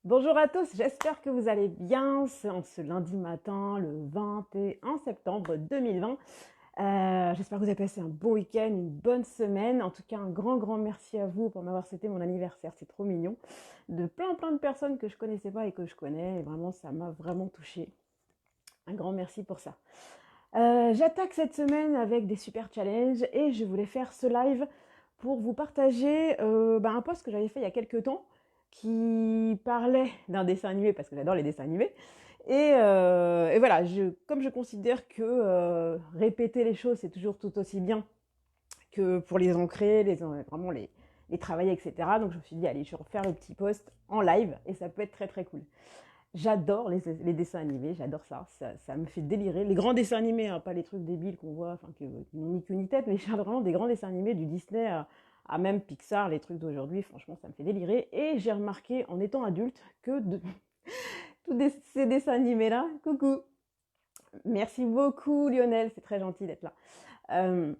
Bonjour à tous, j'espère que vous allez bien. C'est en ce lundi matin, le 21 septembre 2020. J'espère que vous avez passé un bon week-end, une bonne semaine. En tout cas, un grand merci à vous pour m'avoir souhaité mon anniversaire. C'est trop mignon. De plein de personnes que je connaissais pas et que je connais. Et vraiment, ça m'a vraiment touchée. Un grand merci pour ça. J'attaque cette semaine avec des super challenges et je voulais faire ce live pour vous partager un post que j'avais fait il y a quelques temps qui parlait d'un dessin animé parce que j'adore les dessins animés. Et voilà, comme je considère que répéter les choses c'est toujours tout aussi bien que pour les ancrer, vraiment les travailler, etc. Donc je me suis dit, allez, je vais refaire le petit post en live et ça peut être très cool. J'adore les dessins animés, j'adore ça me fait délirer. Les grands dessins animés, hein, pas les trucs débiles qu'on voit, qui n'ont ni queue ni tête, mais j'adore vraiment des grands dessins animés, du Disney à même Pixar, les trucs d'aujourd'hui, franchement, ça me fait délirer. Et j'ai remarqué, en étant adulte, que ces dessins animés-là, coucou, merci beaucoup Lionel, c'est très gentil d'être là. Euh,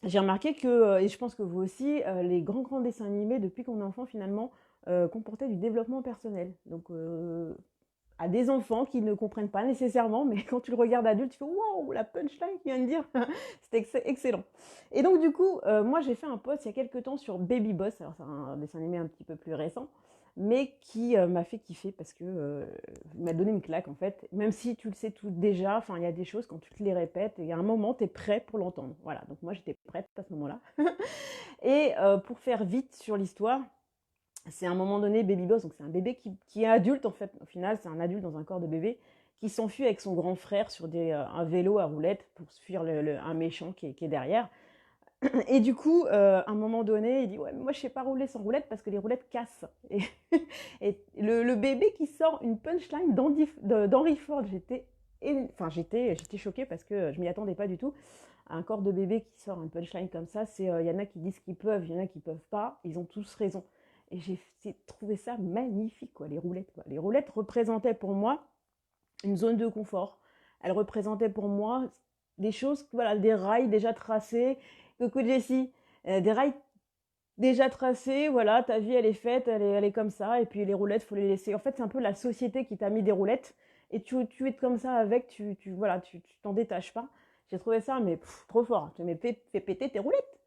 j'ai remarqué que, et je pense que vous aussi, les grands dessins animés, depuis qu'on est enfant, finalement, comportaient du développement personnel. Donc, à des enfants qui ne comprennent pas nécessairement, mais quand tu le regardes adulte, tu fais waouh, la punchline qu'il vient de dire, c'était excellent. Et donc, du coup, moi j'ai fait un post il y a quelques temps sur Baby Boss, alors c'est un dessin animé un petit peu plus récent, mais qui m'a fait kiffer parce que m'a donné une claque en fait. Même si tu le sais tout déjà, enfin il y a des choses quand tu te les répètes, et à un moment tu es prêt pour l'entendre. Voilà, donc moi j'étais prête à ce moment-là. Et pour faire vite sur l'histoire, c'est à un moment donné Baby Boss, donc c'est un bébé qui est adulte en fait. Au final, c'est un adulte dans un corps de bébé qui s'enfuit avec son grand frère sur un vélo à roulettes pour fuir un méchant qui est derrière. Et du coup, à un moment donné, il dit ouais, mais moi je sais pas rouler sans roulette parce que les roulettes cassent. Et le bébé qui sort une punchline d'Henry Ford, j'étais choquée parce que je m'y attendais pas du tout. Un corps de bébé qui sort une punchline comme ça, il y en a qui disent qu'ils peuvent, il y en a qui peuvent pas. Ils ont tous raison. Et j'ai trouvé ça magnifique, quoi, les roulettes. Quoi. Les roulettes représentaient pour moi une zone de confort. Elles représentaient pour moi des choses, voilà, des rails déjà tracés. Coucou Jessie, des rails déjà tracés, voilà, ta vie elle est faite, elle est comme ça, et puis les roulettes, faut les laisser. En fait, c'est un peu la société qui t'a mis des roulettes, et tu es comme ça avec, voilà, tu t'en détaches pas. J'ai trouvé ça, mais trop fort. Mais fais péter tes roulettes.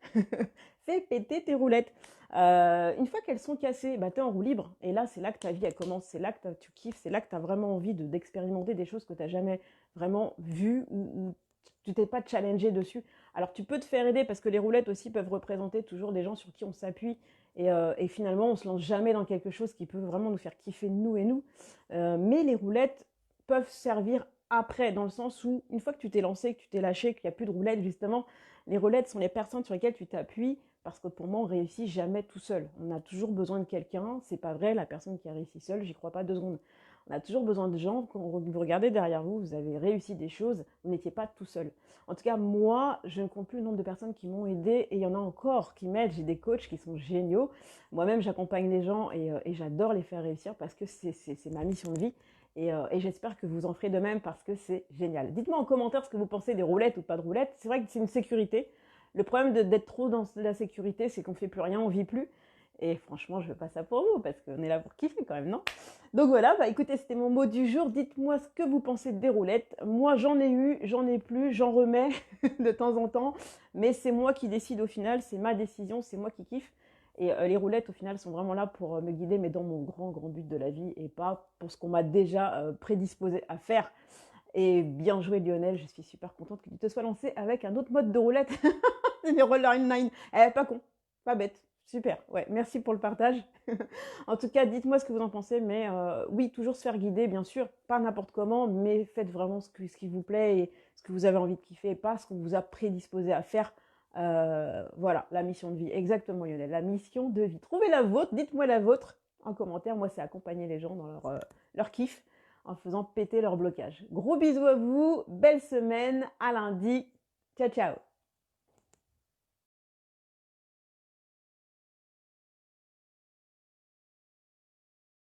Fais péter tes roulettes. Une fois qu'elles sont cassées, bah, tu es en roue libre. Et là, c'est là que ta vie, elle commence. C'est là que tu kiffes. C'est là que tu as vraiment envie d'expérimenter des choses que tu n'as jamais vraiment vues ou tu t'es pas challengé dessus. Alors, tu peux te faire aider parce que les roulettes aussi peuvent représenter toujours des gens sur qui on s'appuie. Et finalement, on se lance jamais dans quelque chose qui peut vraiment nous faire kiffer nous et nous. Mais les roulettes peuvent servir après, dans le sens où, une fois que tu t'es lancé, que tu t'es lâché, qu'il n'y a plus de roulettes, justement, les roulettes sont les personnes sur lesquelles tu t'appuies parce que pour moi, on réussit jamais tout seul. On a toujours besoin de quelqu'un. C'est pas vrai, la personne qui a réussi seule, j'y crois pas 2 secondes. On a toujours besoin de gens. Quand vous regardez derrière vous, vous avez réussi des choses, vous n'étiez pas tout seul. En tout cas, moi, je ne compte plus le nombre de personnes qui m'ont aidé et il y en a encore qui m'aident. J'ai des coachs qui sont géniaux. Moi-même, j'accompagne les gens et j'adore les faire réussir parce que c'est ma mission de vie. Et j'espère que vous en ferez de même parce que c'est génial. Dites-moi en commentaire ce que vous pensez des roulettes ou pas de roulettes. C'est vrai que c'est une sécurité. Le problème d'être trop dans la sécurité, c'est qu'on fait plus rien, on vit plus. Et franchement, je veux pas ça pour vous, parce qu'on est là pour kiffer quand même, non? Donc voilà, bah écoutez, c'était mon mot du jour. Dites-moi ce que vous pensez des roulettes. Moi, j'en ai eu, j'en ai plus, j'en remets de temps en temps. Mais c'est moi qui décide au final, c'est ma décision, c'est moi qui kiffe. Et les roulettes, au final, sont vraiment là pour me guider, mais dans mon grand but de la vie, et pas pour ce qu'on m'a déjà prédisposé à faire. Et bien joué Lionel, je suis super contente que tu te sois lancé avec un autre mode de roulette. Les roller inline. Pas con, pas bête. Super, ouais, merci pour le partage. En tout cas, dites-moi ce que vous en pensez, mais oui, toujours se faire guider, bien sûr, pas n'importe comment, mais faites vraiment ce qui vous plaît et ce que vous avez envie de kiffer, et pas ce qu'on vous a prédisposé à faire. Voilà, la mission de vie, exactement Lionel, la mission de vie. Trouvez la vôtre, dites-moi la vôtre en commentaire. Moi, c'est accompagner les gens dans leur kiff en faisant péter leur blocage. Gros bisous à vous, belle semaine, à lundi, ciao ciao.